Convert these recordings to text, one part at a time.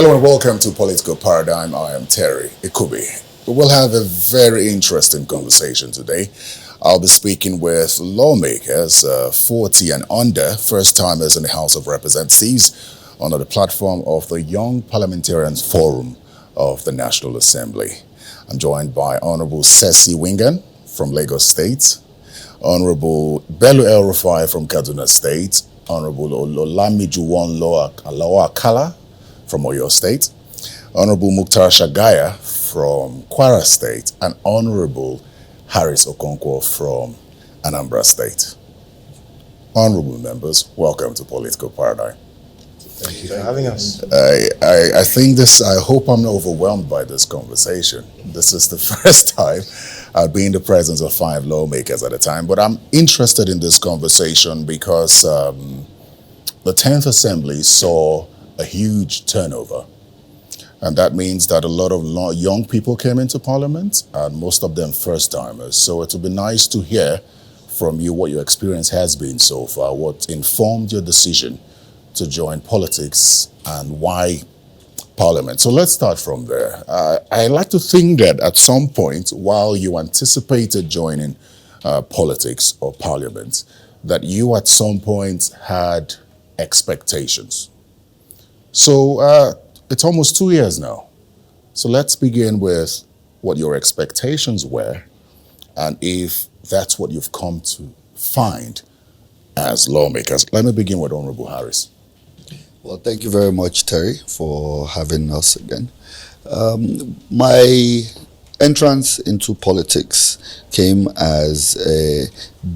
Hello and welcome to Political Paradigm. I am Terry Ikubi. We will have a very interesting conversation today. I'll be speaking with lawmakers 40 and under, first-timers in the House of Representatives, under the platform of the Young Parliamentarians Forum of the National Assembly. I'm joined by Honorable Sesi Wingan from Lagos State, Honorable Bello El Rufai from Kaduna State, Honorable Olamiju Wonlo Akala from Oyo State, Honorable Mukhtar Shagaya from Kwara State, and Honorable Harris Okonkwo from Anambra State. Honorable members, welcome to Political Paradigm. Thank you for having us. I hope I'm not overwhelmed by this conversation. This is the first time I'd be in the presence of 5 lawmakers at a time, but I'm interested in this conversation because the 10th Assembly saw a huge turnover. And that means that a lot of young people came into Parliament, and most of them first-timers. So it would be nice to hear from you what your experience has been so far, what informed your decision to join politics, and why Parliament. So let's start from there. I like to think that at some point, while you anticipated joining politics or Parliament, that you at some point had expectations. So it's almost 2 years now. So let's begin with what your expectations were, and if that's what you've come to find as lawmakers. Let me begin with Honorable Harris. Well, thank you very much, Terry, for having us again. My entrance into politics came as a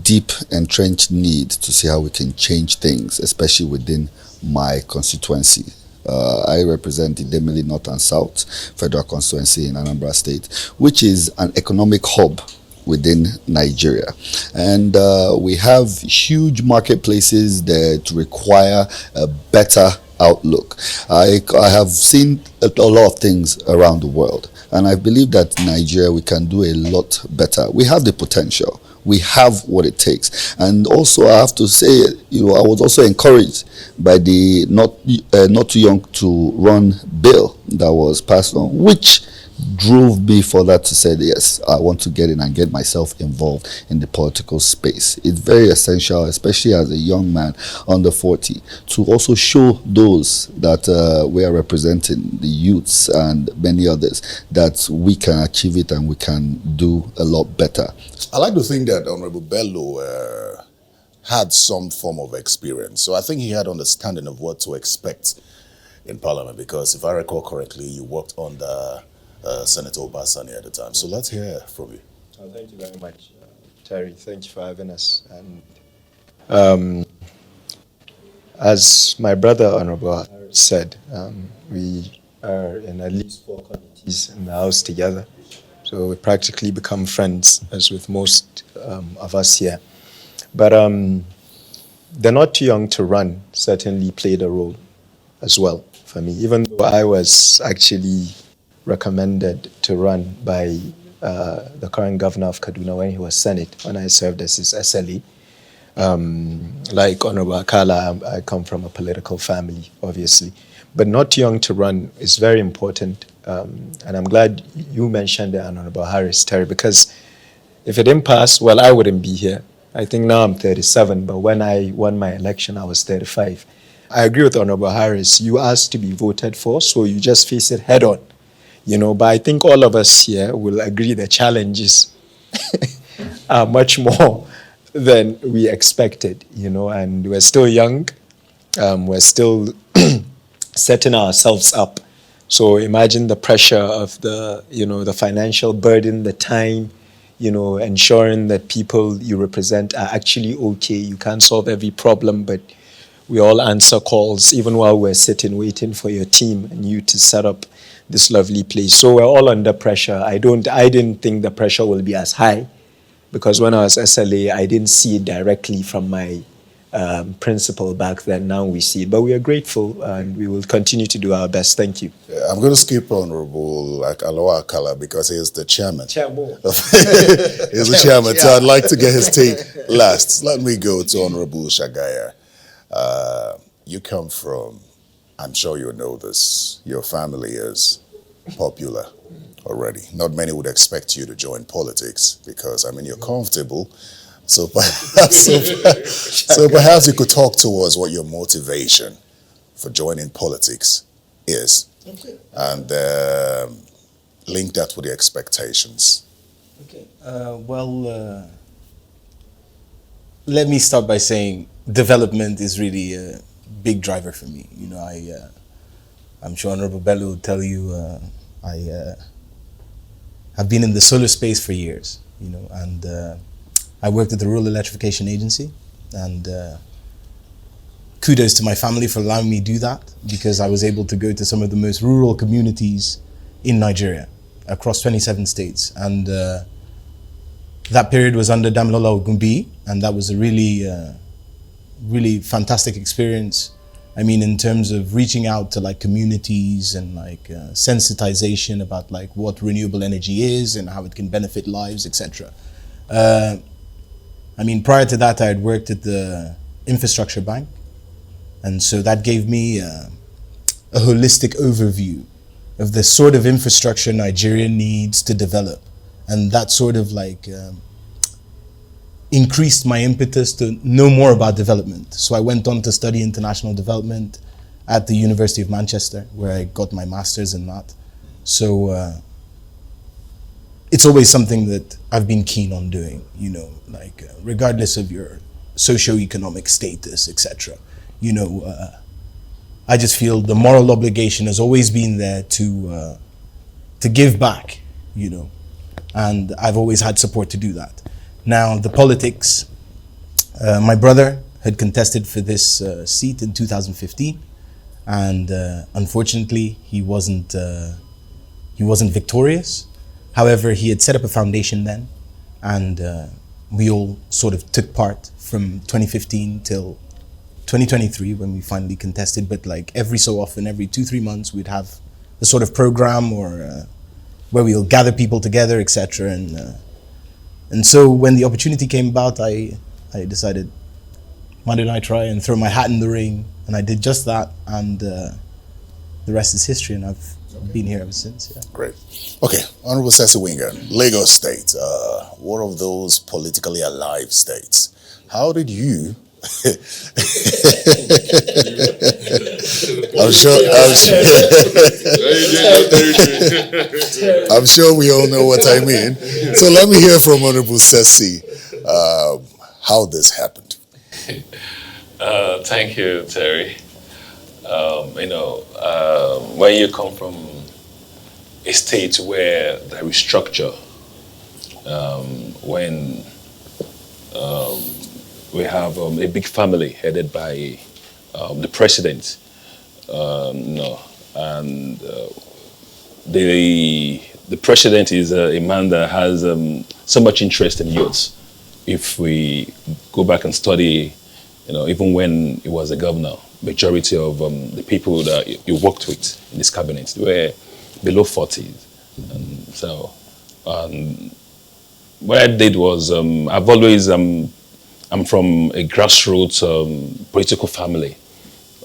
deep, entrenched need to see how we can change things, especially within my constituency. I represent the Demili North and South Federal Constituency in Anambra State, which is an economic hub within Nigeria. And we have huge marketplaces that require a better outlook. I have seen a lot of things around the world, and I believe that in Nigeria we can do a lot better. We have the potential. We have what it takes. And also I have to say, I was also encouraged by the not too young to run bill that was passed on, which drove me further to say, yes, I want to get in and get myself involved in the political space. It's very essential, especially as a young man under 40, to also show those that we are representing, the youths and many others, that we can achieve it and we can do a lot better. I like to think that Honorable Bello had some form of experience. So I think he had understanding of what to expect in Parliament, because if I recall correctly, you worked under Senator Obasani at the time. So let's hear from you. Thank you very much, Terry. Thank you for having us. And as my brother, Honorable Harris, said, we are in at least 4 committees in the House together. So we practically become friends, as with most of us here. But the not too young to run certainly played a role as well for me, even though I was actually recommended to run by the current governor of Kaduna when he was Senate, when I served as his SLA. Like Honorable Akala, I come from a political family, obviously. But not too young to run is very important. And I'm glad you mentioned the Honorable Harris, Terry, because if it didn't pass, well, I wouldn't be here. I think now I'm 37, but when I won my election, I was 35. I agree with Honorable Harris. You asked to be voted for, so you just face it head on. But I think all of us here will agree the challenges are much more than we expected, and we're still young. We're still setting ourselves up. So imagine the pressure of the financial burden, the time, ensuring that people you represent are actually okay. You can't solve every problem, but we all answer calls, even while we're sitting waiting for your team and you to set up this lovely place. So we're all under pressure. I didn't think the pressure will be as high, because when I was SLA, I didn't see it directly from my principal back then. Now we see it. But we are grateful, and we will continue to do our best. Thank you. Yeah, I'm going to skip Honorable Aloha Akala because he is the chairman. He's the chairman, so I'd like to get his take last. Let me go to Honorable Shagaya. You come from I'm sure you know this, your family is popular already. Not many would expect you to join politics because, I mean, you're comfortable. So perhaps, so perhaps you could talk to us what your motivation for joining politics is, and link that with the expectations. Okay. Let me start by saying development is really a big driver for me. You know, I'm sure Honorable Bello will tell you, I have been in the solar space for years, you know, and I worked at the Rural Electrification Agency, and kudos to my family for allowing me to do that, because I was able to go to some of the most rural communities in Nigeria, across 27 states. And that period was under Damilola Ogunbiyi, and that was a really, really fantastic experience. I mean, in terms of reaching out to like communities and like sensitization about like what renewable energy is and how it can benefit lives, etc. I mean, prior to that, I had worked at the Infrastructure Bank, and so that gave me a holistic overview of the sort of infrastructure Nigeria needs to develop. And that sort of like increased my impetus to know more about development. So I went on to study international development at the University of Manchester, where I got my master's in that. So it's always something that I've been keen on doing, you know, like regardless of your socioeconomic status, etc. You know, I just feel the moral obligation has always been there to give back, you know, and I've always had support to do that. Now, the politics, my brother had contested for this seat in 2015, and unfortunately, he wasn't victorious. However, he had set up a foundation then, and we all sort of took part from 2015 till 2023 when we finally contested. But like every so often, every 2-3 months, we'd have a sort of program or where we'll gather people together, etc. And so when the opportunity came about, I decided, why didn't I try and throw my hat in the ring? And I did just that, and the rest is history, and I've been here ever since. Yeah. Great. Okay, Honorable Sesi Winger, Lagos State, one of those politically alive states. How did you? I'm sure we all know what I mean. So let me hear from Honorable Sesi how this happened. Thank you, Terry. You know, when you come from a state where there is structure, when we have a big family headed by the president, you know, and the president is a man that has so much interest in youth. If we go back and study, you know, even when he was a governor, majority of the people that he worked with in this cabinet were below 40s. And so what I did was, I've always, I'm from a grassroots political family,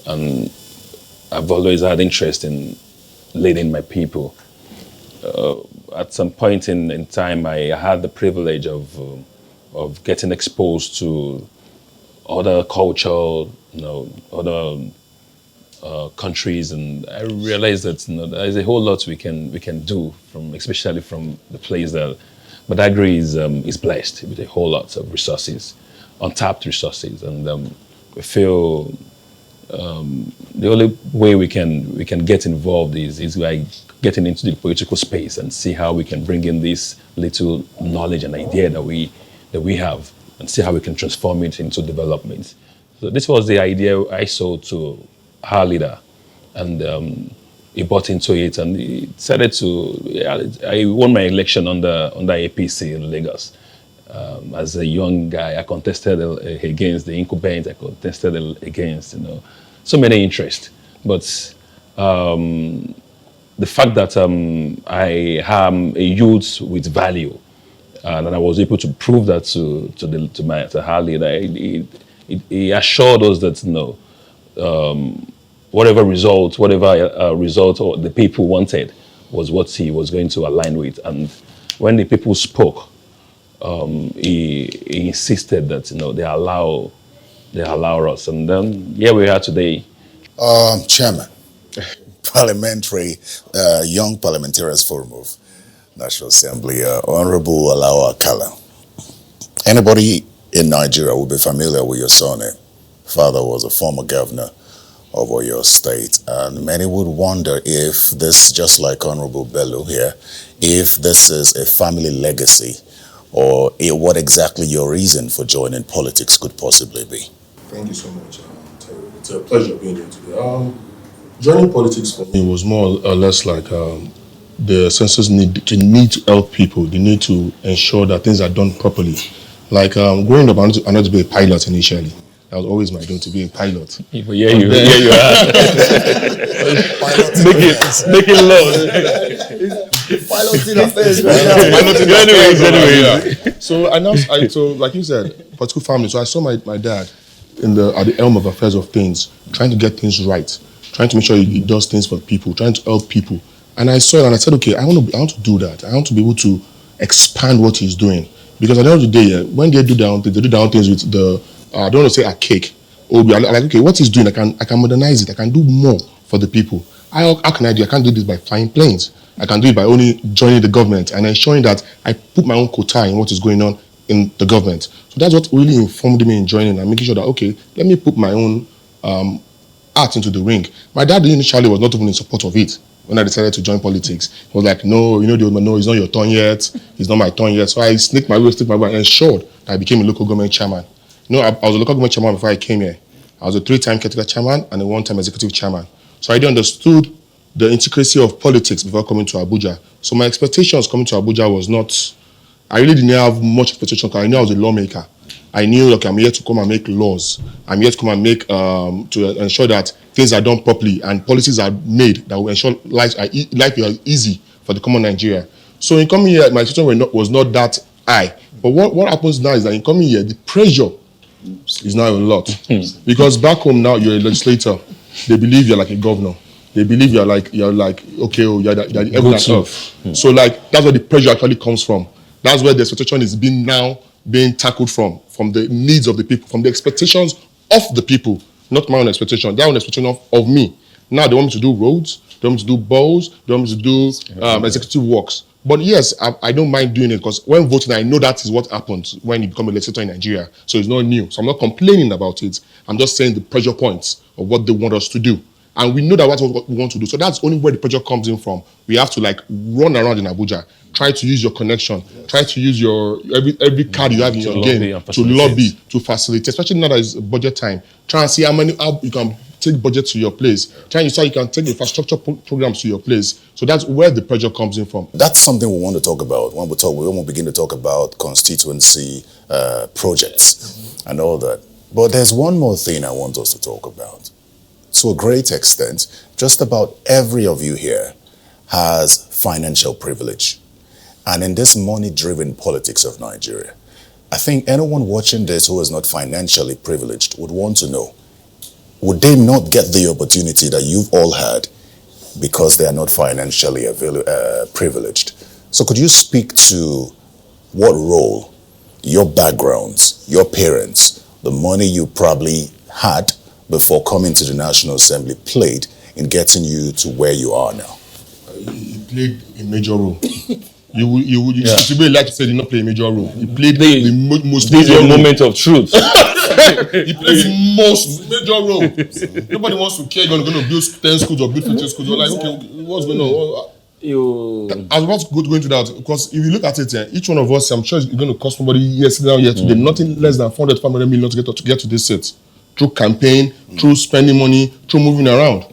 and I've always had interest in leading my people. At some point in time, I had the privilege of getting exposed to other culture, you know, other countries, and I realized that, you know, there is a whole lot we can do especially from the place that Badagry is blessed with a whole lot of resources, untapped resources, and we feel the only way we can get involved is by getting into the political space and see how we can bring in this little knowledge and idea that we have, and see how we can transform it into development. So this was the idea I sold to our leader, and he bought into it, and he decided to. I won my election under APC in Lagos. As a young guy, I contested against the incumbent. I contested against, you know, so many interests. But the fact that I am a youth with value, and I was able to prove that to our leader, he assured us that, you know, whatever result or the people wanted was what he was going to align with. And when the people spoke, he insisted that they allow us, and then here we are today. Chairman, Young Parliamentarians Forum of National Assembly, Honorable Alao Akala. Anybody in Nigeria will be familiar with your surname. Father was a former governor of Oyo State, and many would wonder if this, just like Honorable Bello here, if this is a family legacy, or what exactly your reason for joining politics could possibly be. Thank you so much, Terry. It's a pleasure being here today. Joining politics for me was more or less like the census need to help people. They need to ensure that things are done properly. Like growing up, I wanted to be a pilot initially. That was always my dream, to be a pilot. Here you are. Making laws. Piloting affairs. Anyway. So like you said, political family. So I saw my dad at the helm of affairs of things, trying to get things right, trying to make sure he does things for people, trying to help people. And I saw it and I said, okay, I want to do that. I want to be able to expand what he's doing. Because at the end of the day, when they do their own things, they do their own things with the, I don't want to say a cake. Or be like, okay, what he's doing, I can modernize it. I can do more for the people. How can I do? I can't do this by flying planes. I can do it by only joining the government and ensuring that I put my own quota in what is going on in the government. So that's what really informed me in joining and making sure that, okay, let me put my own art into the ring. My dad initially was not even in support of it. When I decided to join politics, he was like, no, no, it's not your turn yet. It's not my turn yet. So I sneaked my way and ensured that I became a local government chairman. I was a local government chairman before I came here. I was a 3-time caretaker chairman and a 1-time executive chairman. So I already understood the intricacy of politics before coming to Abuja. So my expectations coming to Abuja was not, I really didn't have much expectation because I knew I was a lawmaker. I knew, okay, I'm here to come and make laws. I'm here to come and make, to ensure that things are done properly and policies are made that will ensure life is easy for the common Nigeria. So in coming here, my expectation was not that high. But what happens now is that in coming here, the pressure is now a lot. Because back home now, you're a legislator. They believe you're like a governor. They believe you're like okay, you're the evidence of. So like, that's where the pressure actually comes from. That's where the expectation is being tackled from the needs of the people, from the expectations of the people, not my own expectation. Their own expectation of me. Now they want me to do roads, they want me to do balls, they want me to do executive works. But yes, I don't mind doing it because when voting, I know that is what happens when you become a legislator in Nigeria. So it's not new. So I'm not complaining about it. I'm just saying the pressure points of what they want us to do. And we know that what we want to do. So that's only where the pressure comes in from. We have to like run around in Abuja, try to use your connection, try to use your every card you have in your game to lobby, to facilitate, especially now that it's budget time. Try and see how you can take budget to your place. Try and see how you can take infrastructure programs to your place. So that's where the pressure comes in from. That's something we want to talk about when we begin to talk about constituency projects and all that. But there's one more thing I want us to talk about. To a great extent, just about every of you here has financial privilege. And in this money-driven politics of Nigeria, I think anyone watching this who is not financially privileged would want to know, would they not get the opportunity that you've all had because they are not financially privileged? So could you speak to what role your backgrounds, your parents, the money you probably had before coming to the National Assembly played in getting you to where you are now? It played a major role. You really like to say did not play a major role. It played the most major role. Moment of truth. It plays the most major role. Nobody wants to care you're going to build 10 schools or build 15 schools. You're like, okay, what's going on? I was about to go into that because if you look at it, each one of us, I'm sure it's going to cost somebody yesterday down here today nothing less than 400, 500 million to get to this seat. Through campaign, through spending money, through moving around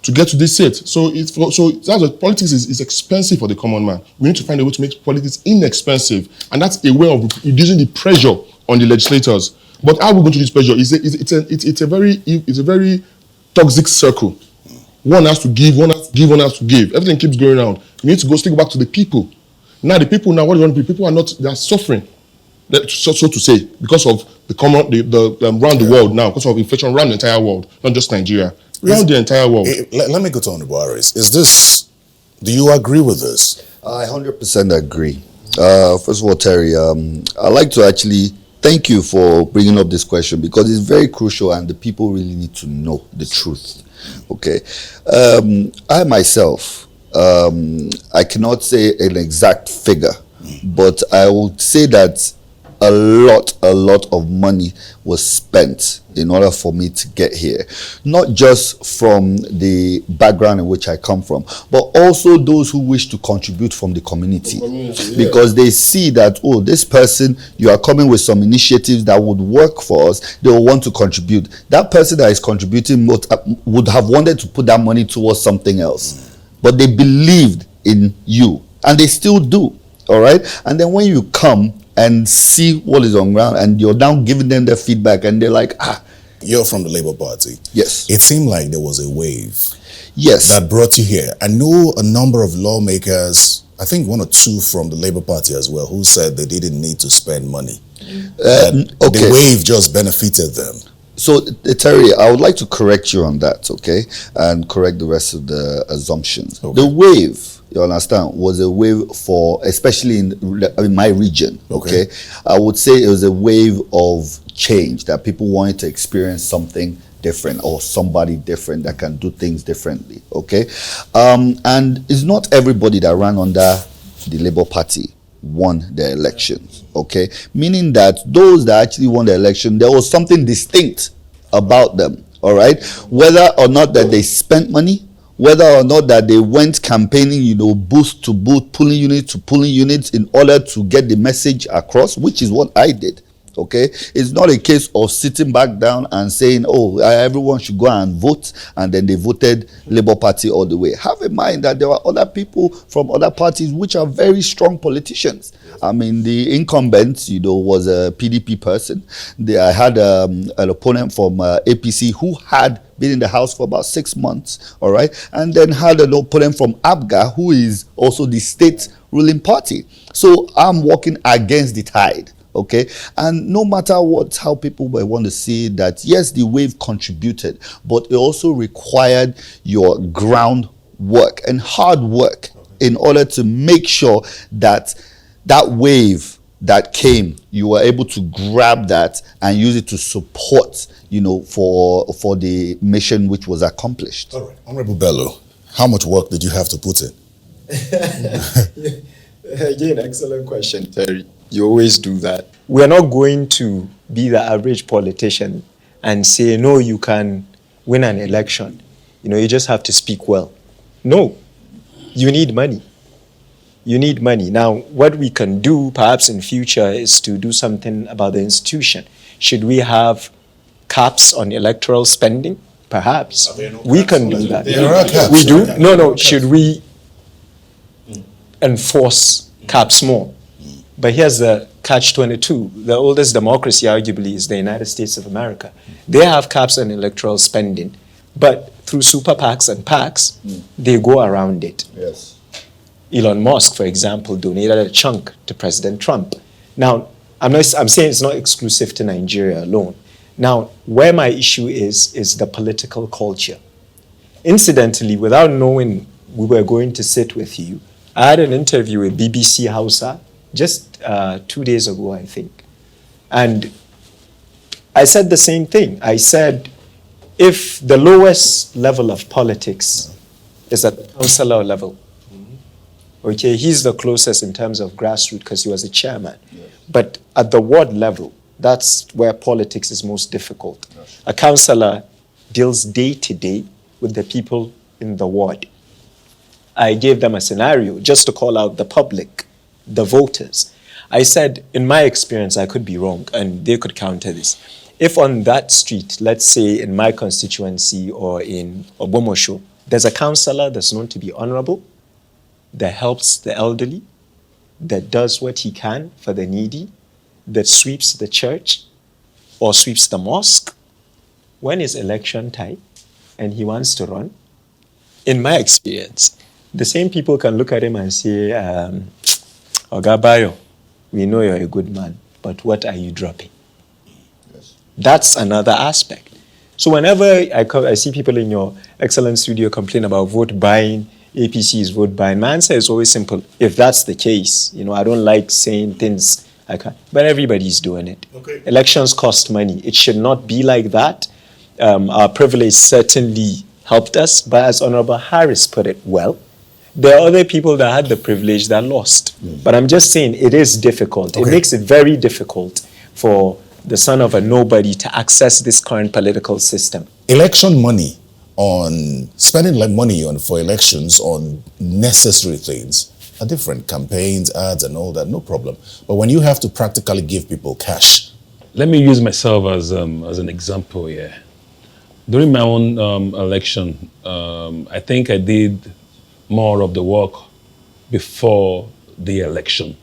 to get to this seat. So that's what politics is expensive for the common man. We need to find a way to make politics inexpensive, and that's a way of reducing the pressure on the legislators. But how we go to this pressure it's a very toxic circle. One has to give, one has to give, one has to give. Everything keeps going around. You need to stick back to the people. Now the people what do you want to be? People they are suffering. So to say, because of the around the world now, because of inflation around the entire world, not just Nigeria. around the entire world. Let me go to Honorable Harris. Do you agree with this? I 100% agree. First of all, Terry, I'd like to actually thank you for bringing up this question because it's very crucial and the people really need to know the truth. Okay. I myself, I cannot say an exact figure, but I would say that a lot of money was spent in order for me to get here. Not just from the background in which I come from, but also those who wish to contribute from the community. Because they see that, oh, this person, you are coming with some initiatives that would work for us, they will want to contribute. That person that is contributing would have wanted to put that money towards something else. But they believed in you, and they still do. All right? And then when you come and see what is on ground and you're now giving them their feedback and they're like, You're from the Labour Party. yes, It seemed like there was a wave yes, that brought you here. I know a number of lawmakers, I think one or two from the Labour Party as well, who said they didn't need to spend money. okay. The wave just benefited them. So, Terry, I would like to correct you on that, okay? And correct the rest of the assumptions. Okay. The wave, you understand, was a wave for, especially in my region, okay? I would say it was a wave of change, that people wanted to experience something different or somebody different that can do things differently, okay? And it's not everybody that ran under the Labour Party won the elections, okay? Meaning that those that actually won the election, there was something distinct about them, all right? Whether or not that they spent money, whether or not that they went campaigning, booth to booth, pulling units to pulling units in order to get the message across, which is what I did. Okay, it's not a case of sitting back down and saying, oh, everyone should go and vote, and then they voted Labour Party all the way. Have in mind that there were other people from other parties which are very strong politicians. I mean, the incumbent, was a PDP person. I had an opponent from APC who had been in the House for about 6 months, all right, and then had an opponent from ABGA, who is also the state ruling party. So I'm walking against the tide. Okay, and no matter how people may want to see that, yes, the wave contributed, but it also required your groundwork and hard work in order to make sure that that wave that came, you were able to grab that and use it to support, for the mission which was accomplished. All right, Honorable Bello, how much work did you have to put in? Again, excellent question, Terry. You always do that. We are not going to be the average politician and say, no, you can win an election. You just have to speak well. No, you need money. You need money. Now, what we can do perhaps in future is to do something about the institution. Should we have caps on electoral spending? Perhaps. We can do that. There are caps. We do? No. Should we enforce caps more? But here's the catch-22. The oldest democracy, arguably, is the United States of America. They have caps on electoral spending, but through super PACs and PACs, they go around it. Yes. Elon Musk, for example, donated a chunk to President Trump. Now, I'm saying it's not exclusive to Nigeria alone. Now, where my issue is the political culture. Incidentally, without knowing we were going to sit with you, I had an interview with BBC Hausa just 2 days ago, I think. And I said the same thing. I said, if the lowest level of politics is at the councillor level, okay, he's the closest in terms of grassroots because he was a chairman. Yes. But at the ward level, that's where politics is most difficult. Yes. A councillor deals day to day with the people in the ward. I gave them a scenario just to call out the public, the voters. I said, in my experience, I could be wrong, and they could counter this. If on that street, let's say in my constituency or in Obomosho, there's a councillor that's known to be honorable, that helps the elderly, that does what he can for the needy, that sweeps the church or sweeps the mosque, when it's election time and he wants to run, in my experience, the same people can look at him and say, Ogabayo, we know you're a good man, but what are you dropping? Yes. That's another aspect. So whenever I see people in your excellent studio complain about vote buying, APC's vote buying, my answer is always simple. If that's the case, I don't like saying things but everybody's doing it. Okay. Elections cost money. It should not be like that. Our privilege certainly helped us, but as Honorable Harris put it well, there are other people that had the privilege that lost. But I'm just saying it is difficult. Okay. It makes it very difficult for the son of a nobody to access this current political system. Election money, on spending like money on for elections on necessary things are different. Campaigns, ads, and all that, no problem. But when you have to practically give people cash, Let me use myself as an example here. During my own election, I think I did more of the work before the election.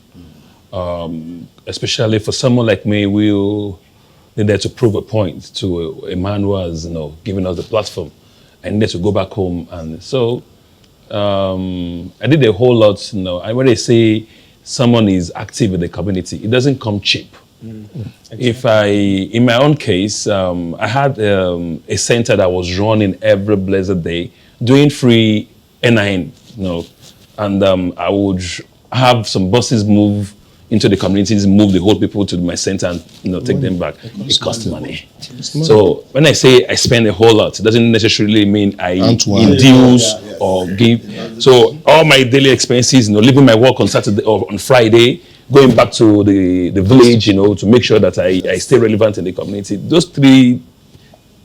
Especially for someone like me, who needed to prove a point to a man who has, given us the platform. I needed to go back home, and so I did a whole lot. And when they say someone is active in the community, it doesn't come cheap. If in my own case, I had a center that was running every blessed day, doing free NIN, and I would have some buses move into the communities, move the whole people to my center and take them back. It costs money. So when I say I spend a whole lot, it doesn't necessarily mean I induce or give. So all my daily expenses, leaving my work on Saturday or on Friday, going back to the village, to make sure that I stay relevant in the community. Those 3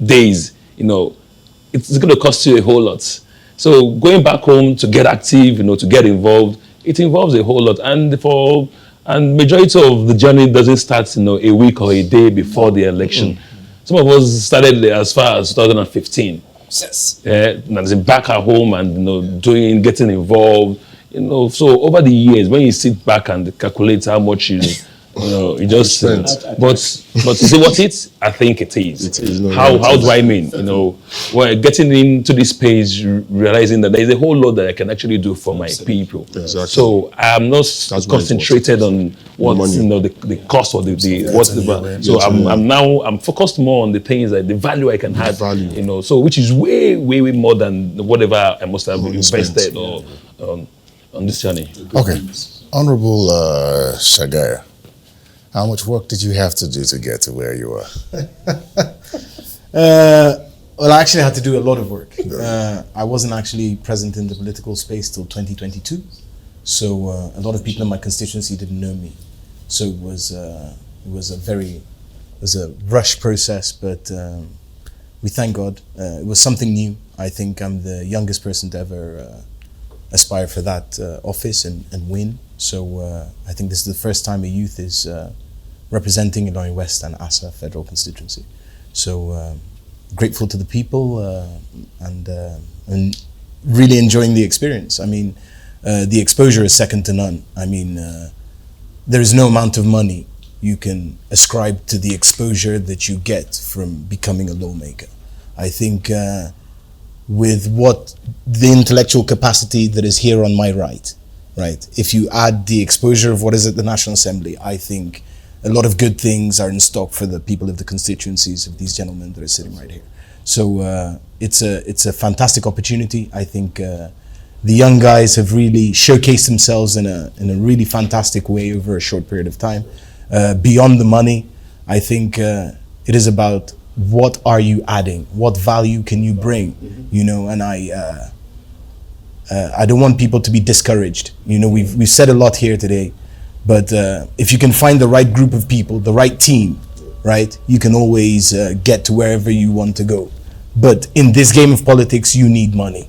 days, it's going to cost you a whole lot. So going back home to get active, to get involved, it involves a whole lot. And majority of the journey doesn't start, a week or a day before the election. Some of us started as far as 2015. Yes. And back at home and getting involved. So over the years, when you sit back and calculate how much you just spent, but is it worth it? I think it is. It is. How do I mean? Well, getting into this page, realizing that there is a whole lot that I can actually do for my people. Exactly. So I'm not That's concentrated on what the cost or so I'm focused more on the things like the value I can have. So which is way more than whatever I must have invested or on this journey. okay. Honorable Shagaya, how much work did you have to do to get to where you are? Well, I actually had to do a lot of work. I wasn't actually present in the political space till 2022. So a lot of people in my constituency didn't know me. So it was a rush process, but we thank God. It was something new. I think I'm the youngest person to ever aspire for that office and win. So I think this is the first time a youth is representing Ilorin West and Asa federal constituency. So grateful to the people and really enjoying the experience. I mean, the exposure is second to none. I mean, there is no amount of money you can ascribe to the exposure that you get from becoming a lawmaker. I think with what the intellectual capacity that is here on my right, if you add the exposure of what is at the National Assembly, I think a lot of good things are in stock for the people of the constituencies of these gentlemen that are sitting right here. So it's a fantastic opportunity. I think the young guys have really showcased themselves in a really fantastic way over a short period of time. Beyond the money, I think it is about what are you adding? What value can you bring? And I don't want people to be discouraged. We've said a lot here today, but if you can find the right group of people, the right team, you can always get to wherever you want to go. But in this game of politics, you need money,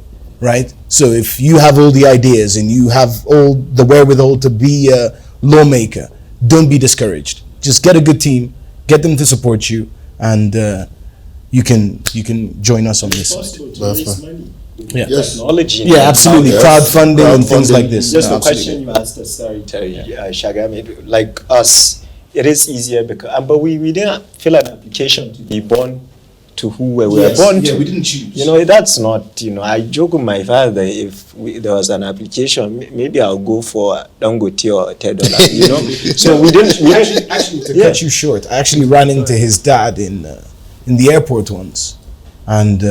So if you have all the ideas and you have all the wherewithal to be a lawmaker, don't be discouraged. Just get a good team, get them to support you, and you can join us on this side. Yeah. Yes. Technology. Yeah, absolutely. Yes. Crowdfunding and things like this. Just the Absolutely. question you asked us, sorry, Terry, Shaga, maybe, like us, it is easier because, but we didn't fill an application to be born to who we were born to. we didn't choose. That's not, I joke with my father, if there was an application, maybe I'll go for Dangote or $10, So we didn't. Actually, to cut you short, I actually ran into his dad in the airport once. And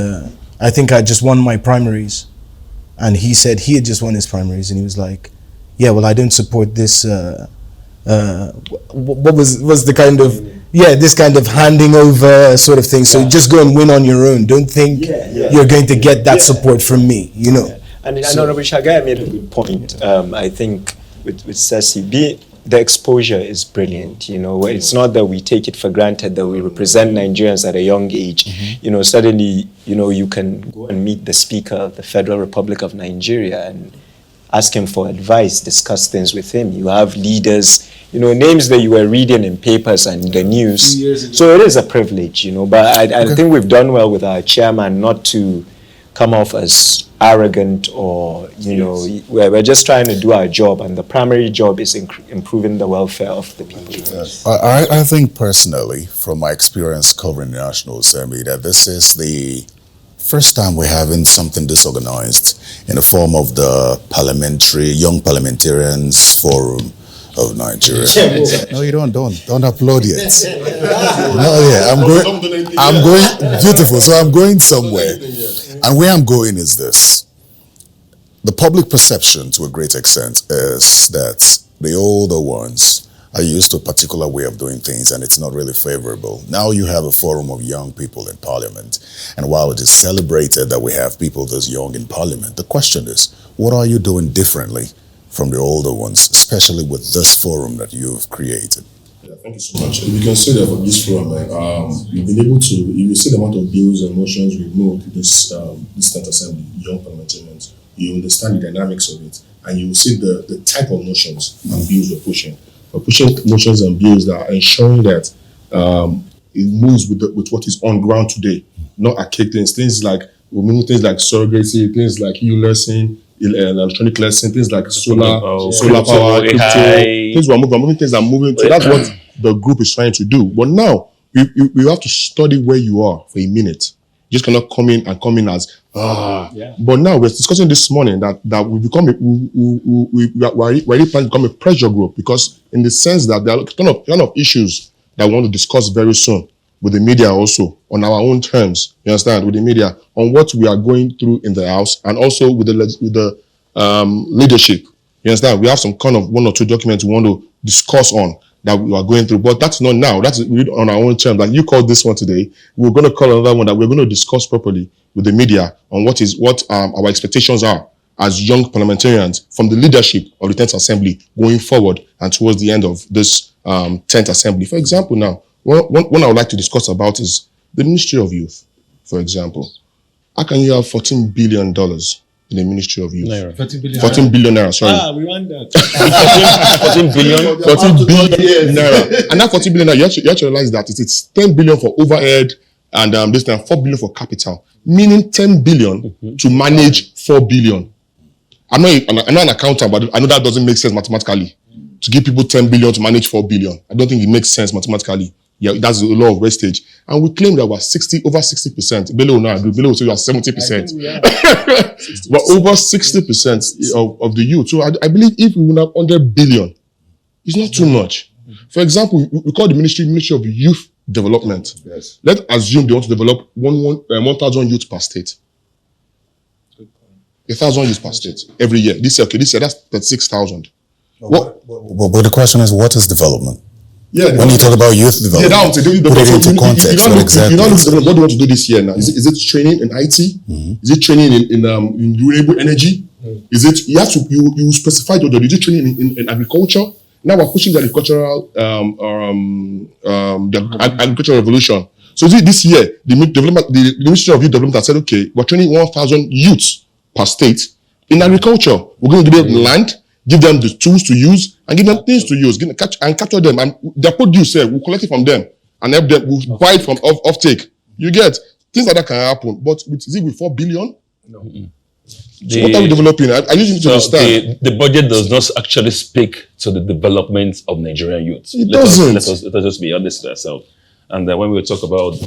I think I just won my primaries. And he said he had just won his primaries, and he was like, yeah, well, I don't support this, what was the kind of, this kind of handing over sort of thing. So just go and win on your own. Don't think you're going to get that support from me, you know. And Honorable Shagai made a good point. I think with Sesi, the exposure is brilliant. You know, it's not that we take it for granted that we represent Nigerians at a young age. You know, suddenly, you know, you can go and meet the Speaker of the Federal Republic of Nigeria and ask him for advice, discuss things with him. You have leaders, you know, names that you were reading in papers and the news. So it is a privilege, you know, but I think we've done well with our chairman not to come off as arrogant or, you know, we're just trying to do our job, and the primary job is improving the welfare of the people. I think personally, from my experience covering the National Assembly, that this is the first time we're having something disorganized in the form of the Young Parliamentarians Forum of Nigeria. No, you don't upload yet. No, yeah, I'm going, beautiful, so I'm going somewhere. And where I'm going is this. The public perception, to a great extent, is that the older ones are used to a particular way of doing things, and it's not really favorable. Now you have a forum of young people in Parliament, and while it is celebrated that we have people this young in Parliament, the question is, what are you doing differently from the older ones, especially with this forum that you've created? Yeah, thank you so much. And we can say that for this forum, we've been able to, if you see the amount of bills and motions we've moved this State Assembly, young parliamentarians, you understand the dynamics of it, and you will see the type of motions and bills we're pushing. We're pushing motions and bills that are ensuring that it moves with what is on ground today, not archaic things like surrogacy, things like e-lesson, electronic lesson, things like solar power, crypto, things we're moving, things are moving. So that's what the group is trying to do. But now we have to study where you are for a minute. You just cannot come in as But now we're discussing this morning that we become we're really planning to become a pressure group, because in the sense that there are a ton of issues that we want to discuss very soon with the media, also on our own terms. You understand, with the media on what we are going through in the House, and also with the leadership. You understand, we have some kind of 1 or 2 documents we want to discuss on that we are going through, but that's not now. That's on our own terms. Like you called this one today, we're going to call another one that we're going to discuss properly with the media on what our expectations are as young parliamentarians from the leadership of the 10th Assembly going forward and towards the end of this 10th Assembly. For example, now, one I would like to discuss about is the Ministry of Youth, for example. How can you have $14 billion in the Ministry of Youth? Naira. 14 billion naira, sorry. We want that. 14 billion naira. And that 14 billion naira, you have to realize that it's 10 billion for overhead and this time 4 billion for capital, meaning 10 billion to manage 4 billion. I'm not an accountant, but I know that doesn't make sense mathematically. To give people 10 billion to manage 4 billion. I don't think it makes sense mathematically. Yeah, that's a lot of wastage. And we claim that we're over 60%. Bello will not agree. Bello will say we are 70%. But over 60% of the youth. So I believe if we would have 100 billion, it's not too much. For example, we call the Ministry of Youth Development. Yes. Let's assume they want to develop 1,000 youth per state. 1,000 youth per state every year. This year that's 36,000. But the question is, what is development? Yeah, when you talk about youth development, put it into context. What exactly? What do you want to do this year now? Is it training in IT? Is it training in renewable energy? Is it you specify the is it training in agriculture? Now we're pushing the agricultural agricultural revolution. So this year the Ministry of Youth Development has said, okay, we're training 1,000 youths per state in agriculture. We're going to give them land, give them the tools to use, and give them things to use, capture them, and their produce, we'll collect it from them, and help them, we'll buy it from offtake. You get things like that can happen, but is it with 4 billion? No. So what are we developing? I usually need to understand. The budget does not actually speak to the development of Nigerian youth. It doesn't. Let us just be honest to ourselves. And when we talk about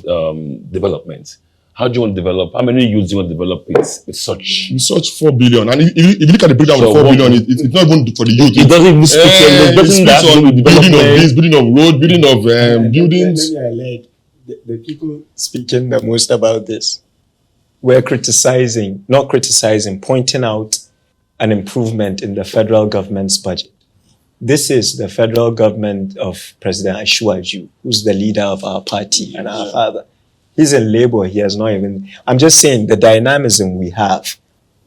development, how do you want to develop? How many youths do you want to develop with such? With such 4 billion. And if you look at the breakdown of 4 billion, it's not even for the youth. It doesn't even speak to building of this, building of road, building of buildings. The people speaking the most about this we're pointing out an improvement in the federal government's budget. This is the federal government of President Ashwaju, who's the leader of our party and our father. He's in labor. He has not even, I'm just saying the dynamism we have,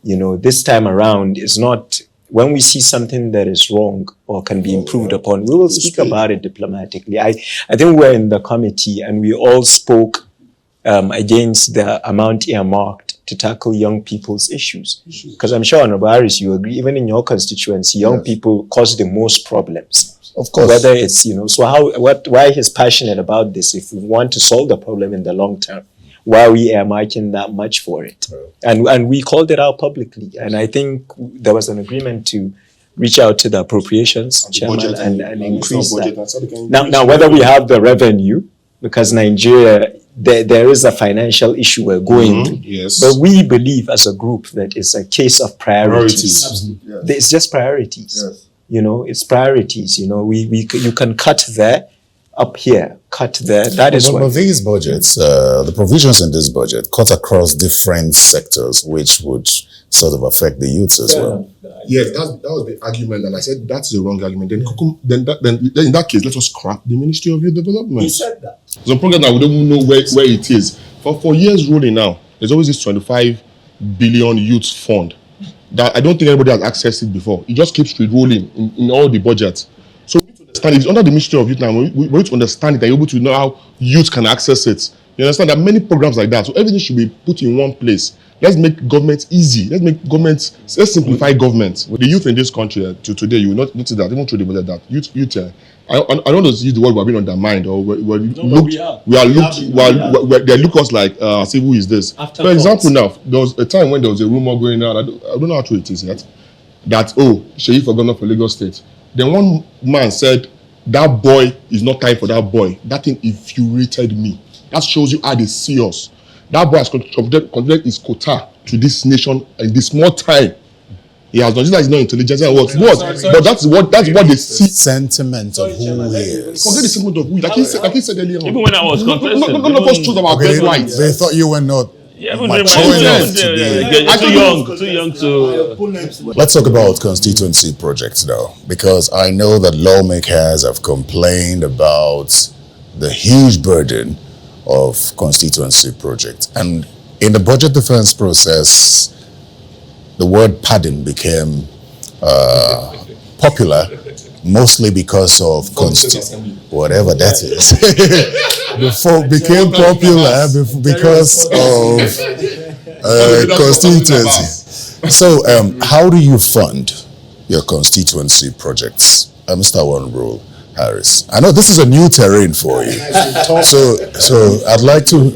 this time around is not, when we see something that is wrong or can be improved upon, we will speak about it diplomatically. I think we're in the committee and we all spoke against the amount earmarked to tackle young people's issues. Because I'm sure, Honorable Harris, you agree, even in your constituency, young people cause the most problems. Of course. Whether it's, why he's passionate about this, if we want to solve the problem in the long term, why are we earmarking that much for it? And we called it out publicly. And I think there was an agreement to reach out to the appropriations chairman and increase that. Now, whether we have the revenue, because Nigeria, there is a financial issue we're going through. Yes. But we believe as a group that it's a case of priorities. It's just priorities. Yes. It's priorities. You can cut there, up here, cut there. That is what. But these budgets, the provisions in this budget cut across different sectors, which would sort of affect the youths as well. Yes, that was the argument, and I said that's the wrong argument. Then in that case, let us scrap the Ministry of Youth Development. He said that. Some program that we don't even know where it is. For years rolling now, there's always this 25 billion youth fund that I don't think anybody has accessed it before. It just keeps rolling in all the budgets. So we need to understand it's under the Ministry of Youth now. We need to understand it and able to know how youth can access it. You understand that many programs like that. So everything should be put in one place. Let's make government easy. Let's simplify government. The youth in this country to today, you will not notice that even through the budget that youth. I don't know to use the word we're being undermined or they look us like say who is this? For example, now there was a time when there was a rumor going on. I don't know how true it is yet. That Sheyi for governor for Lagos State. Then one man said that boy is not time for that boy. That thing infuriated me. That shows you how they see us. That boy has contributed his quota to this nation in this small time. He has done. That he's not intelligent and what? But that's what they see. Sentiment of who he is. Forget the sentiment of who. Like he said earlier on. Even when I was contesting, none of us chose our best rights. They thought you were not mature enough to be. Too young to. Let's talk about constituency projects now, because I know that lawmakers have complained about the huge burden of constituency projects. And in the budget defense process, the word pardon became popular, mostly because of whatever that is. Before became popular because of constituency. So, how do you fund your constituency projects, Mr. One Rule Harris? I know this is a new terrain for you, so I'd like to.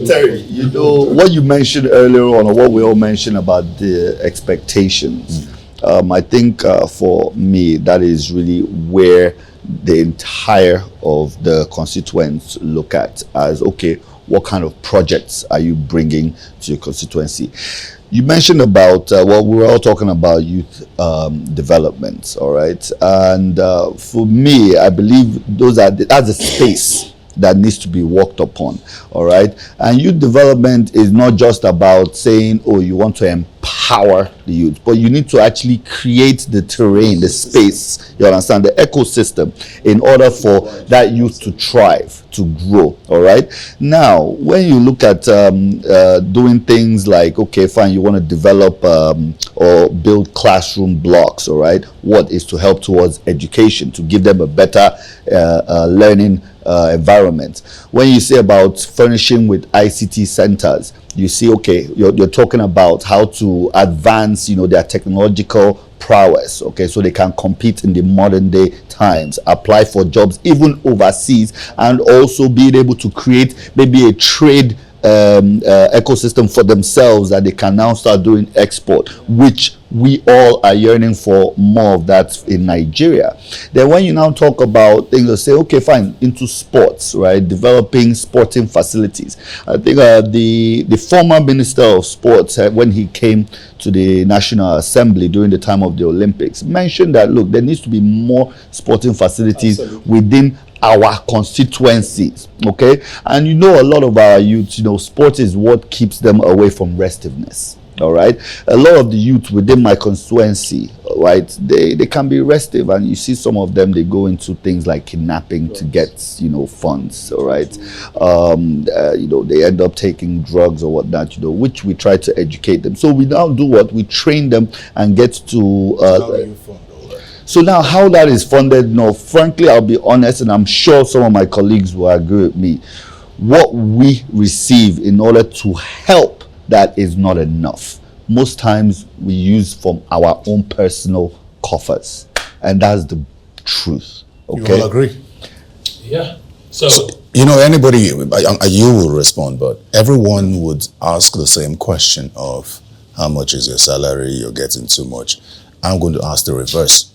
Terry, what you mentioned earlier on, or what we all mentioned about the expectations. I think for me, that is really where the entire of the constituents look at as, okay, what kind of projects are you bringing to your constituency? You mentioned about, we were all talking about youth development, all right? And for me, I believe that's a space that needs to be worked upon, all right? And youth development is not just about saying, you want to empower the youth, but you need to actually create the terrain, the space, you understand, the ecosystem, in order for that youth to thrive, to grow, all right? Now, when you look at doing things like, okay, fine, you want to develop or build classroom blocks, all right? What is to help towards education, to give them a better learning environment. When you say about furnishing with ICT centers, you see, okay, you're talking about how to advance, their technological prowess, okay, so they can compete in the modern day times, apply for jobs even overseas, and also being able to create maybe a trade ecosystem for themselves that they can now start doing export, which we all are yearning for more of that in Nigeria. Then when you now talk about things that say, okay, fine, into sports, right, developing sporting facilities. I think the former Minister of Sports, when he came to the National Assembly during the time of the Olympics, mentioned that, look, there needs to be more sporting facilities within our constituencies, okay? And you know, a lot of our youth, you know, sport is what keeps them away from restiveness. All right, a lot of the youth within my constituency, right, they can be restive, and you see some of them, they go into things like kidnapping to get, you know, funds. All right, you know, they end up taking drugs or whatnot, you know, which we try to educate them. So we now do what? We train them and get to so now how that is funded, no, frankly, I'll be honest, and I'm sure some of my colleagues will agree with me, what we receive in order to help, that is not enough. Most times we use from our own personal coffers, and that's the truth. Okay, You all agree? Yeah. So You know, anybody, you will respond, but everyone would ask the same question of how much is your salary, you're getting too much. I'm going to ask the reverse.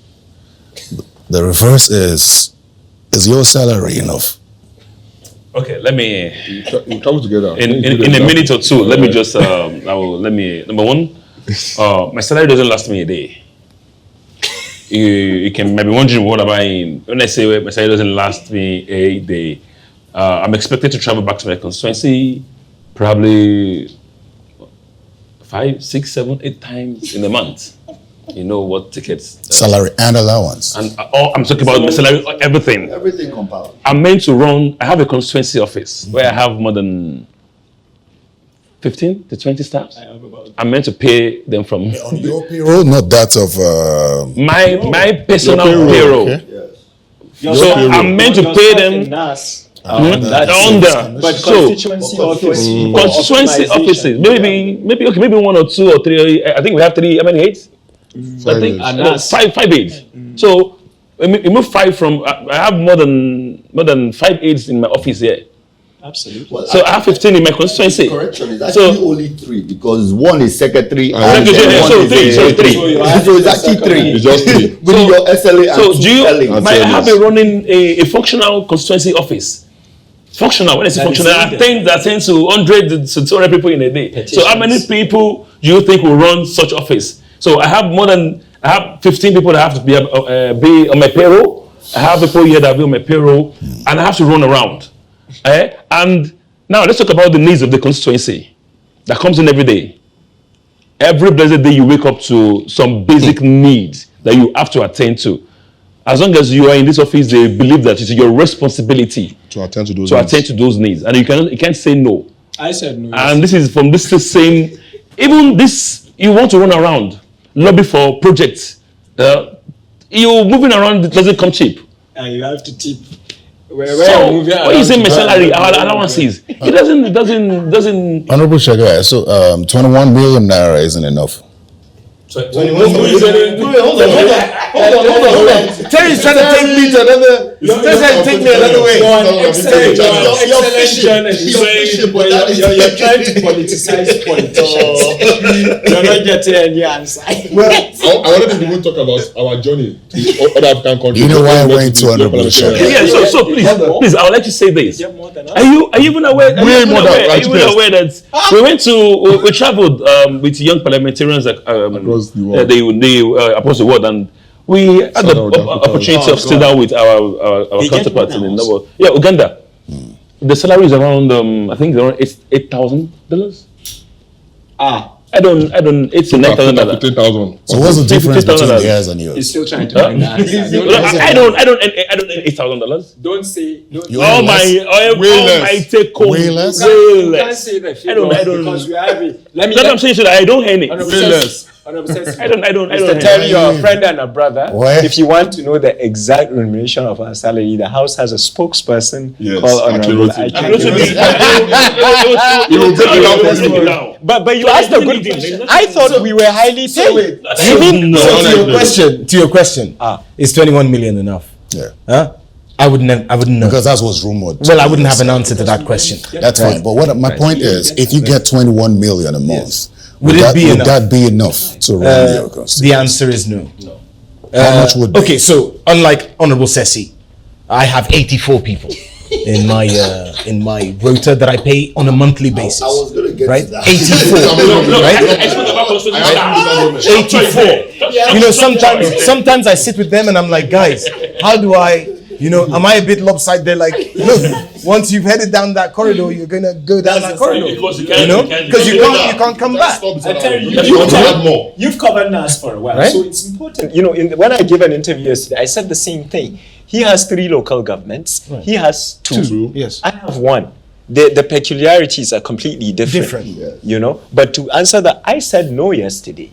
The reverse is your salary enough? okay, let me We travel together. in a minute or two. Let me just number one. My salary doesn't last me a day. You can maybe wondering what am I when I say my salary doesn't last me a day. I'm expected to travel back to my constituency probably 5, 6, 7, 8 times in a month. You know what tickets Salary and allowance. and I'm talking about my salary, everything. everything compound. I'm meant to run. I have a constituency office where I have more than 15 to 20 staffs. I'm meant to pay them from On your payroll, not that of my personal payroll. So I'm meant to pay them under. But So constituency constituency offices, maybe 1 or 2 or 3. I think we have 3. How many aides? I think no, 5 aides. So we move 5 from. I have more than 5 aides in my office here. Absolutely. Well, So I have 15 in my constituency. correction is So- actually only 3, because one is secretary and Secretary, then one so is three, so three. So it's actually 3. It's just 3. With your SLA and So 2 do you? LAs. I have been running a functional constituency office. Functional. When I say functional, I attend to 100 to 200 people in a day. So how many people do you think will run such office? So I have 15 people that have to be on my payroll. I have people here that will be on my payroll, and I have to run around. And now let's talk about the needs of the constituency that comes in every day. Every blessed day you wake up to some basic needs that you have to attend to. As long as you are in this office, they believe that it's your responsibility To attend to those to needs. attend to those needs, and you can't say no. I said no. And this is from this same, even this, you want to run around, lobby for projects. You moving around, it doesn't come cheap. And you have to tip. So when you say my salary, our allowances, it doesn't. Honorable Shagai, so 21 million naira isn't enough. Hold on. Terry's trying to take me to another. He's trying to take me another way. You're an excellent journalist. You're trying to politicize politicians. You're not getting any answer. I wanted to even talk about our journey to other African countries. You know why I went to Honorable Shagai? Yeah, so please, I would like to say this. Are you even aware? Are you even aware that we traveled with young parliamentarians Across the world. across the world, and we had the opportunity of sitting down with our counterparts in the world. Yeah, Uganda. The salary is around I think around $8,000. I don't. It's $9,000. 15,000. So what's the difference between $15,000. theirs and yours? He's still trying to find the answer. I don't $8,000. Don't say. All my take home. Way less? Way You can't less. say the I figure don't. because we have it. Let me. That's what I'm saying. So that I don't earn it. I don't. Mr. Terry, you're a friend and a brother. What? If you want to know the exact remuneration of our salary, the house has a spokesperson called Honorable But you asked a good question. I thought we were highly paid. You mean to your question? Is 21 million enough? Yeah. Huh? I wouldn't know. Because that's what's rumored. Well, I wouldn't have an answer to that question. That's fine. But what my point is, if you get 21 million a month, Would it be enough? that be enough to run your constituency? The answer is no. How much would be? Okay, so unlike Honorable Sessi, I have 84 people in my rota that I pay on a monthly basis. I was going to get right? to that. 84, right? 84. You know, sometimes I sit with them and I'm like, guys, how do I You know, am I a bit lopsided? They're like, look, once you've headed down that corridor, you're gonna go down that corridor. Because you Because you can't come back. I tell you, You've covered NAS for a while, right? so it's important. You know, when I gave an interview yesterday, I said the same thing. He has 3 local governments. Right. He has 2. Yes. I have 1. The peculiarities are completely different. You know, but to answer that, I said no yesterday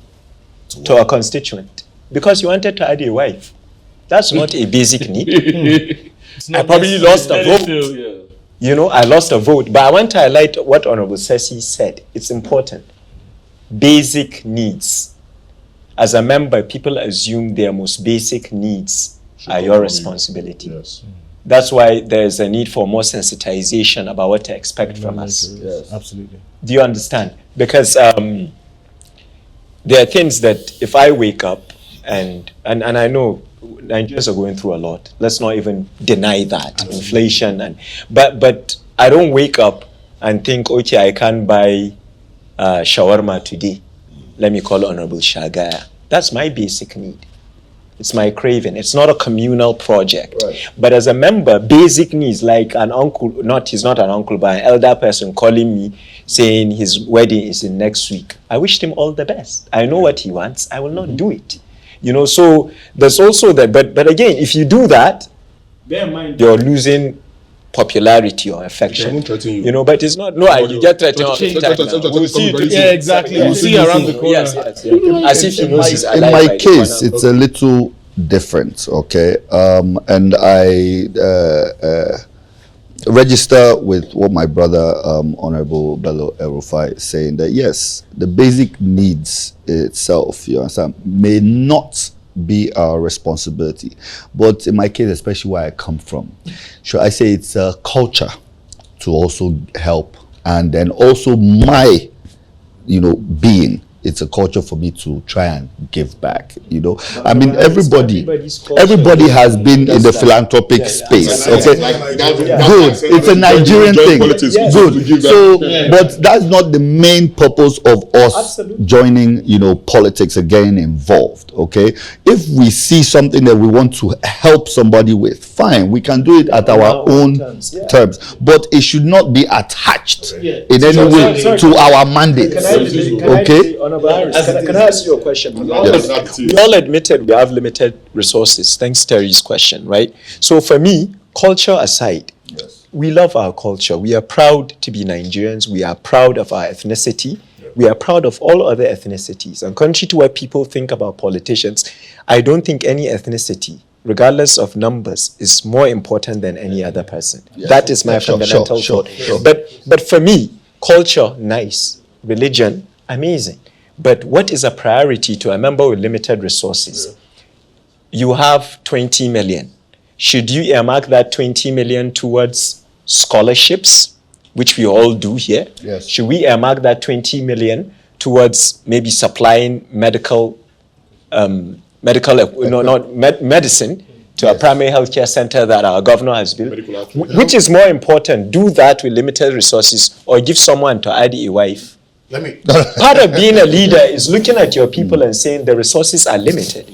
to a constituent because you wanted to add a wife. That's not a basic need. I probably lost a vote. You know, I lost a vote, but I want to highlight what Honorable Sesi said. It's important. Basic needs. As a member, people assume their most basic needs are your responsibility. Yes. That's why there's a need for more sensitization about what to expect from us. Yes, absolutely. Do you understand? Because there are things that if I wake up and I know Nigerians are going through a lot. Let's not even deny that. Absolutely. Inflation but I don't wake up and think, okay, I can't buy shawarma today. Let me call Honorable Shagaya. That's my basic need. It's my craving. It's not a communal project. Right. But as a member, basic needs like an uncle, he's not an uncle, but an elder person calling me saying his wedding is in next week. I wished him all the best. I know what he wants. I will not do it. You know, so there's also that. But again, if you do that, bear in mind you're losing popularity or affection. You know, but it's not. No, you get threatened all the time. We'll see. Yeah, exactly. We'll see around the corner. Yes. As if he knows he's alive. In my case, it's a little different. Okay, and I register with what my brother, Honorable Bello El-Rufai, is saying that yes, the basic needs itself, you understand, may not be our responsibility. But in my case, especially where I come from, should I say it's a culture to also help, and then also my, being. It's a culture for me to try and give back, I mean, everybody has been in the philanthropic space, okay? Good. It's a Nigerian thing. Good. So, but that's not the main purpose of us joining, politics and getting involved, okay? If we see something that we want to help somebody with, fine, we can do it at our own terms. But it should not be attached in any way to our mandate, okay? Can I ask you a question? We all admitted we have limited resources. Thanks, Terry's question, right? So for me, culture aside, we love our culture. We are proud to be Nigerians. We are proud of our ethnicity. We are proud of all other ethnicities. And contrary to what people think about politicians, I don't think any ethnicity, regardless of numbers, is more important than any other person. That is my fundamental thought. But for me, culture, nice. Religion, amazing. But what is a priority to a member with limited resources? You have 20 million. Should you earmark that 20 million towards scholarships, which we all do here? Yes. Should we earmark that 20 million towards maybe supplying medicine to a primary healthcare center that our governor has built? Which is more important, do that with limited resources or give someone to add a wife? Part of being a leader is looking at your people and saying the resources are limited.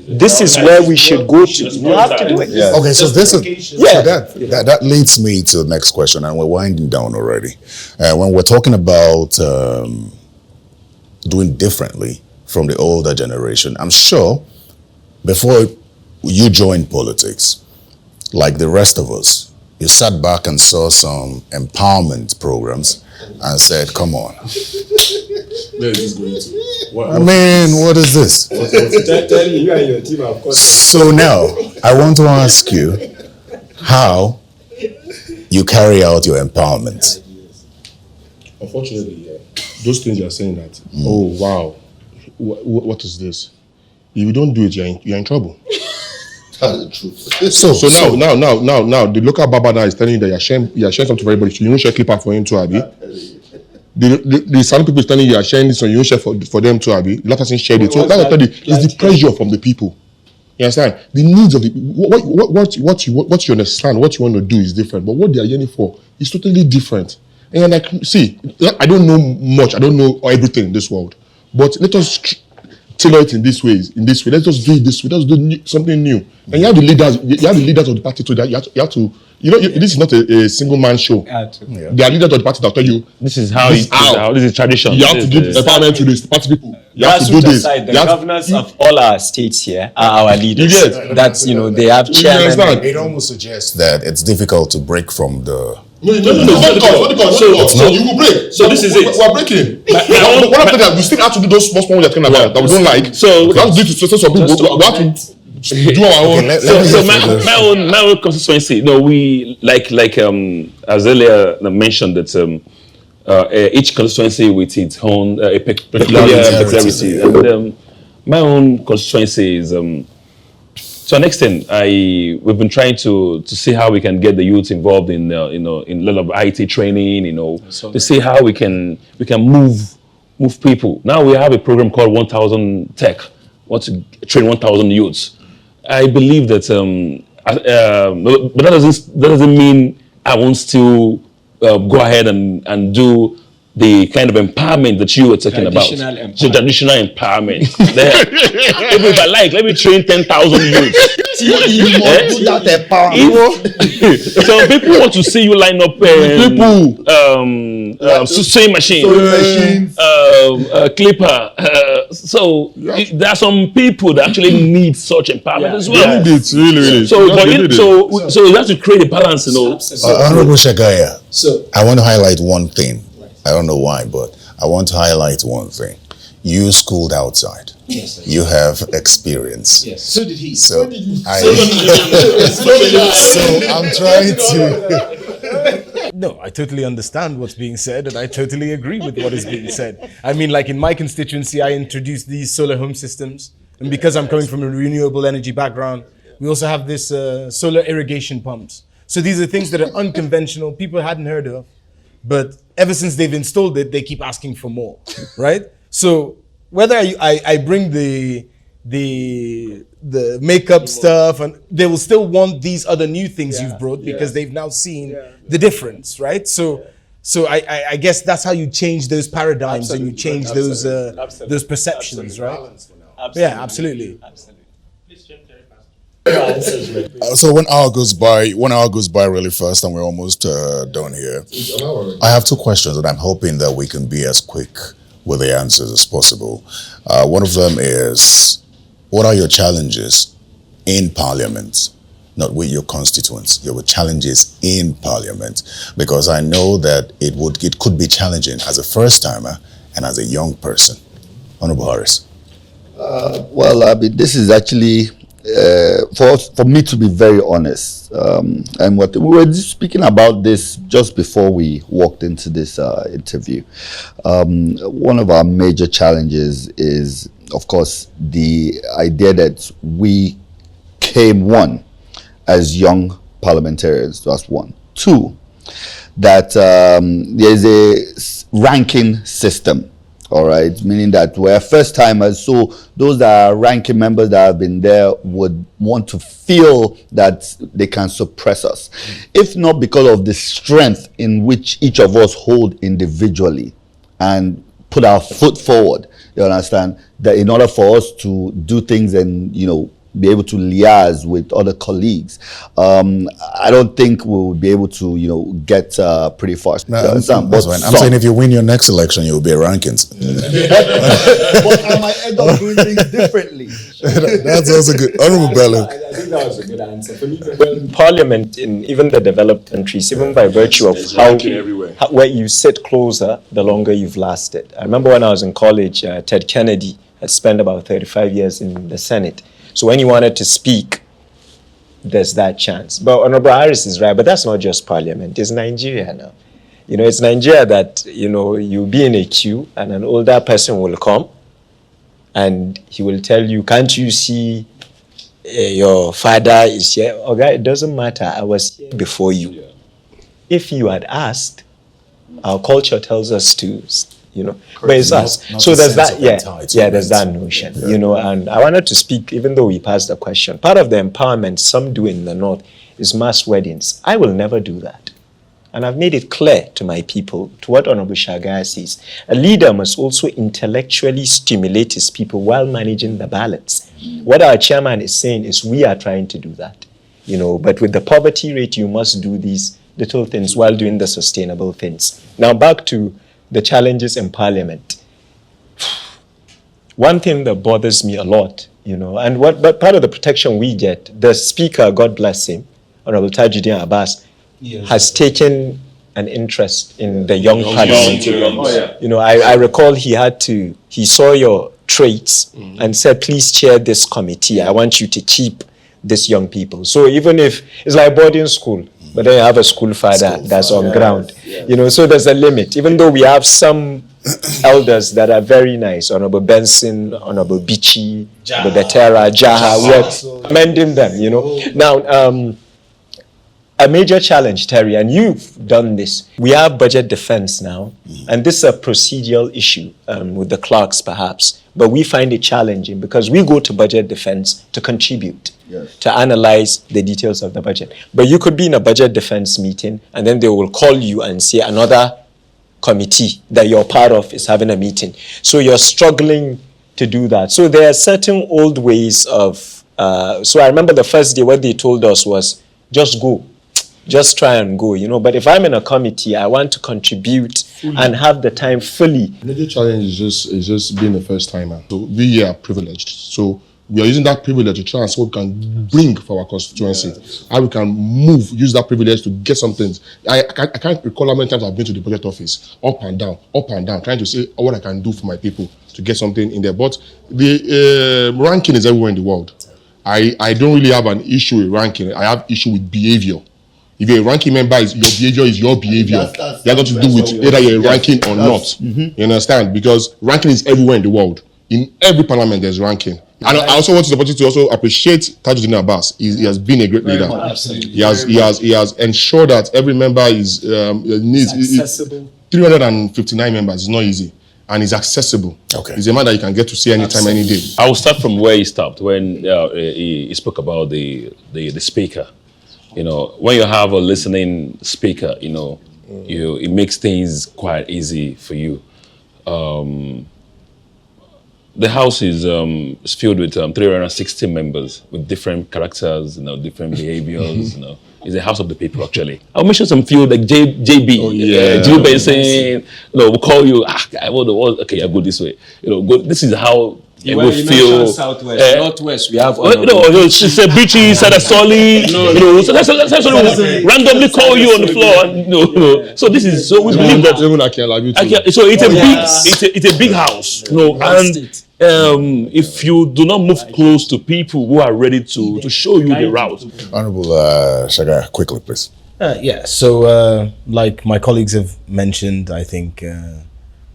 This is where we should go to. You have to do it. Yeah. Okay, so this is so that leads me to the next question, and we're winding down already. When we're talking about doing differently from the older generation, I'm sure before you joined politics, like the rest of us, you sat back and saw some empowerment programs and said, come on. I mean, what is this? So now, I want to ask you how you carry out your empowerment. Unfortunately, those things you are saying that, oh, wow, what is this? If you don't do it, you're in trouble. That's the truth. So now, the local Baba now is telling you that you're sharing something for everybody. So you don't share clipper for him too, Abi. The some people is telling you are sharing this, so you don't share for them too, Abi. The last person shared it. So that's it's the pressure from the people. You understand? The needs of the what you understand, what you want to do is different, but what they are yearning for is totally different. And see, I don't know much. I don't know everything in this world, but let us tailor it in this way. Let's just do it this way. Let's do something new. And you have the leaders. You have the leaders of the party too. That you have to. This is not a single man show. There are leaders of the party that tell you This is how this is tradition. you have to give empowerment to the party people. You have to do Grassroots this. aside, the You have to- governors of all our states here are our leaders. You get? That's, they have You chairmen. understand? It almost suggests that it's difficult to break from the. No, it's not because you will break. So this is it. We're breaking. One of the things that we still have to do those small ones that kind of that we don't like. So we have to do it to some people. We have to do our own. So my own constituency. No, we like as earlier mentioned that each constituency with its own peculiarity. And my own constituency is to an extent we've been trying to see how we can get the youth involved in a lot of IT training. To see how we can move people. Now we have a program called 1,000 Tech. Want to train 1,000 youths. I believe that, but that doesn't mean I won't still go ahead and do the kind of empowerment that you were talking about. So traditional empowerment. If I like, let me train 10,000 youths. So people want to see you line up sewing machine, clipper. So there are some people that actually need such empowerment as well. They need it, really. So you have to create a balance, Honorable Shagaya, I want to highlight one thing. I don't know why, but I want to highlight one thing. You schooled outside. Yes, you have experience. Yes. So did he. So I'm trying to. No, I totally understand what's being said, and I totally agree with what is being said. I mean, like in my constituency, I introduced these solar home systems, and because I'm coming from a renewable energy background, we also have this solar irrigation pumps. So these are things that are unconventional, people hadn't heard of, but ever since they've installed it, they keep asking for more, right? So whether I bring the makeup stuff, and they will still want these other new things you've brought because they've now seen the difference, right? So I guess that's how you change those paradigms and you change those perceptions, right? Yeah, absolutely. So 1 hour goes by really fast, and we're almost done here. I have two questions, and I'm hoping that we can be as quick with the answers as possible. One of them is, what are your challenges in Parliament? Not with your constituents, your challenges in Parliament, because I know that it could be challenging as a first timer and as a young person. Honorable Harris. Well, I mean, this is actually for me to be very honest, and what we were just speaking about this just before we walked into this interview. One of our major challenges is, of course, the idea that we came as young parliamentarians. That's one. Two, that there's a ranking system. All right, meaning that we're first timers, so those that are ranking members that have been there would want to feel that they can suppress us, if not because of the strength in which each of us hold individually and put our foot forward. You understand that in order for us to do things and be able to liaise with other colleagues, I don't think we will be able to, get pretty far. No, I'm saying if you win your next election, you will be a rankings. But I might end up doing things differently. That's also good. Honorable Bello. I think that was a good answer. For me, in Parliament, in even the developed countries, even by virtue of how where you sit closer, the longer you've lasted. I remember when I was in college, Ted Kennedy had spent about 35 years in the Senate. So when you wanted to speak, there's that chance. But Honorable Harris is right, but that's not just Parliament. It's Nigeria now. It's Nigeria that, you'll be in a queue and an older person will come and he will tell you, can't you see your father is here? Okay, it doesn't matter. I was here before you. If you had asked, our culture tells us to, but it's us. So there's that, there's that notion, and I wanted to speak, even though we passed the question. Part of the empowerment some do in the North is mass weddings. I will never do that. And I've made it clear to my people, to what Honorable Shagaya says, a leader must also intellectually stimulate his people while managing the balance. What our chairman is saying is we are trying to do that. But with the poverty rate, you must do these little things while doing the sustainable things. Now back to the challenges in Parliament. One thing that bothers me a lot, but part of the protection we get, the Speaker, God bless him, Honorable Tajuddin Abbas, has taken an interest in the young parliamentarians. I recall he saw your traits and said, please chair this committee. I want you to keep these young people. So even if it's like boarding school, but then you have a school father that's on ground, so there's a limit. Even though we have some elders that are very nice, Honorable Benson, Honorable Bichi, Honorable Betera, Jaha, we're commending them, Now, a major challenge, Terry, and you've done this. We have budget defense now, and this is a procedural issue with the clerks, perhaps, but we find it challenging because we go to budget defense to contribute, to analyze the details of the budget. But you could be in a budget defense meeting, and then they will call you and say another committee that you're part of is having a meeting. So you're struggling to do that. So there are certain old ways of, so I remember the first day what they told us was, just go. Just try and go, But if I'm in a committee, I want to contribute and have the time fully. The major challenge is just being a first timer. So we are privileged. So we are using that privilege to try and see what we can bring for our constituency. How we can use that privilege to get some things. I can't recall how many times I've been to the budget office, up and down, trying to see what I can do for my people to get something in there. But the ranking is everywhere in the world. I don't really have an issue with ranking. I have issue with behavior. If you're a ranking member, your behavior is your behavior. It has nothing to do with whether you're a ranking or not. You understand? Because ranking is everywhere in the world. In every parliament, there's ranking. And I also want this opportunity to also appreciate Tajuddin Abbas. He has been a great leader. Absolutely. He has ensured that every member is accessible. 359 members is not easy. And he's accessible. Okay. He's a man that you can get to see anytime, any day. I will start from where he stopped when he spoke about the speaker. When you have a listening speaker, it makes things quite easy for you. The House is filled with 360 members with different characters, different behaviors. It's a house of the people, actually. I'll mention some few like JB, Jill Benson. We'll call you. Okay, I go this way. This is how. It will feel Southwest, Northwest. We have it's a beachy, Sadasoli. So that's randomly call you on the floor. So this is so we believe that. So it's a big house, and if you do not move close to people who are ready to show you the route. Honorable Shagaya, quickly, please. So like my colleagues have mentioned, I think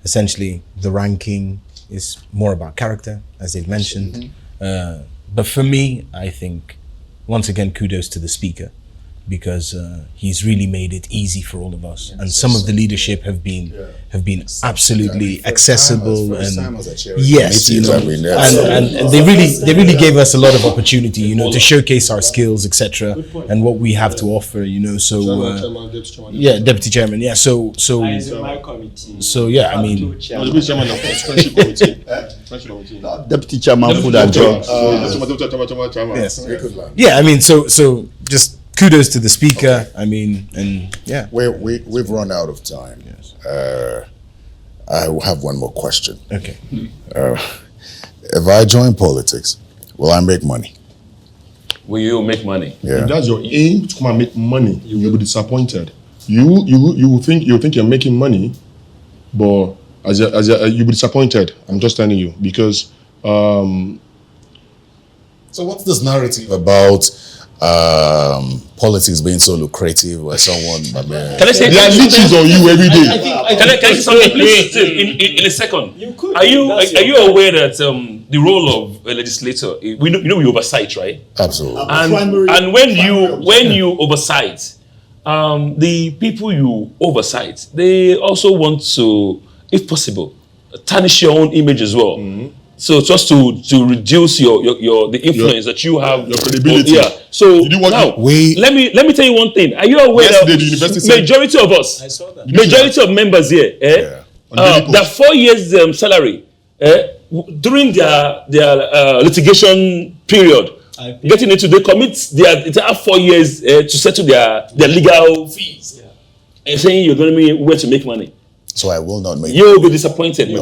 essentially the ranking is more about character, as they've mentioned. But for me, I think, once again, kudos to the speaker, because he's really made it easy for all of us. And some of the leadership have been absolutely accessible, and yes, and they really gave us a lot of opportunity, to showcase our skills, etc., and what we have to offer, So deputy chairman, So yeah, I mean, Deputy chairman food and drugs. Yes. I mean, so just kudos to the speaker. I mean, and yeah, we've run out of time. Yes. I have one more question. Okay. If I join politics, will I make money? Will you make money? Yeah. If that's your aim to come and make money, you'll be disappointed. You think you're making money, but you'll be disappointed. I'm just telling you, because. So what's this narrative about politics being so lucrative, where someone? Can I say there are leeches on you every day? Can I say something, please? In a second. You could. Are you aware that the role of a legislator, we oversight, right? Absolutely. And when you oversight, the people you oversight, they also want to, if possible, tarnish your own image as well. So just to reduce the influence that you have, your credibility. Yeah. So Did you want now to- let me tell you one thing. Are you aware Yesterday, that the university said- majority of us, I saw that. majority of members here, that 4 years salary during their litigation period, getting into, they commit their entire 4 years to settle their legal fees, and saying you're going to be where to make money. So I will not make. You will be disappointed. I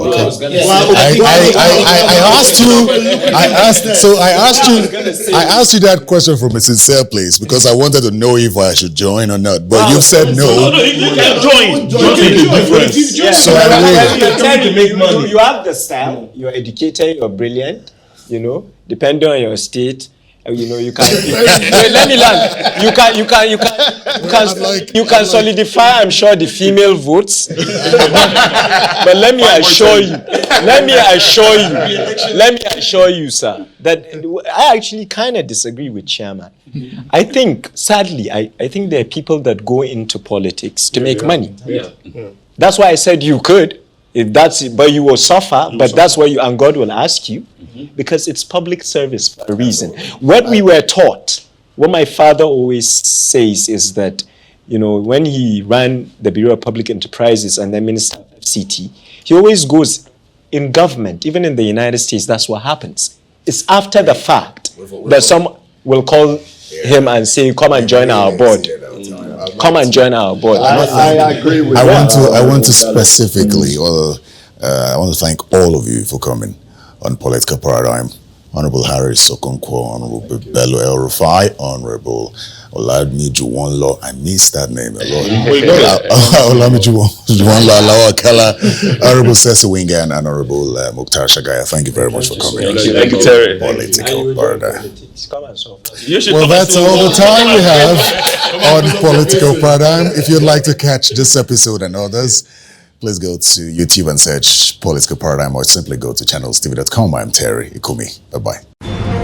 asked you. I asked you that question from a sincere place because I wanted to know if I should join or not. But you said no. No, you can join. So I will. You have the style. You're educated. You're brilliant. You know, depending on your state. You know, you can. Wait, let me land. You can solidify. I'm sure the female votes. But let me assure you, sir, that I actually kind of disagree with Chairman. I think, sadly, I think there are people that go into politics to make money. That's why I said you could. If that's it, but you will suffer, that's what and God will ask you, because it's public service for a reason. What we were taught, what my father always says is that, you know, when he ran the Bureau of Public Enterprises and then Minister of FCT, he always goes in government, even in the United States, that's what happens. It's after the fact that some will call him and say, come and join our board. Come and join our board. I agree with I want to specifically, I want to thank all of you for coming on Political Paradigm. Honorable Harris Sokonkwo, Honorable Bello El Rufai, Honorable Oladmi Juwonlo. I missed that name a lot. Oladmi Juwonlo, Alawa Kala, Honorable Ceci Winga, and Honorable Mukhtar Shagaya. Thank you very much for coming. Thank you, Terry. Political Paradigm. You should Well, come that's all the time we have on Political Paradigm. If you'd like to catch this episode and others, please go to YouTube and search Political Paradigm or simply go to channelstv.com. I'm Terry Ikumi. Bye-bye.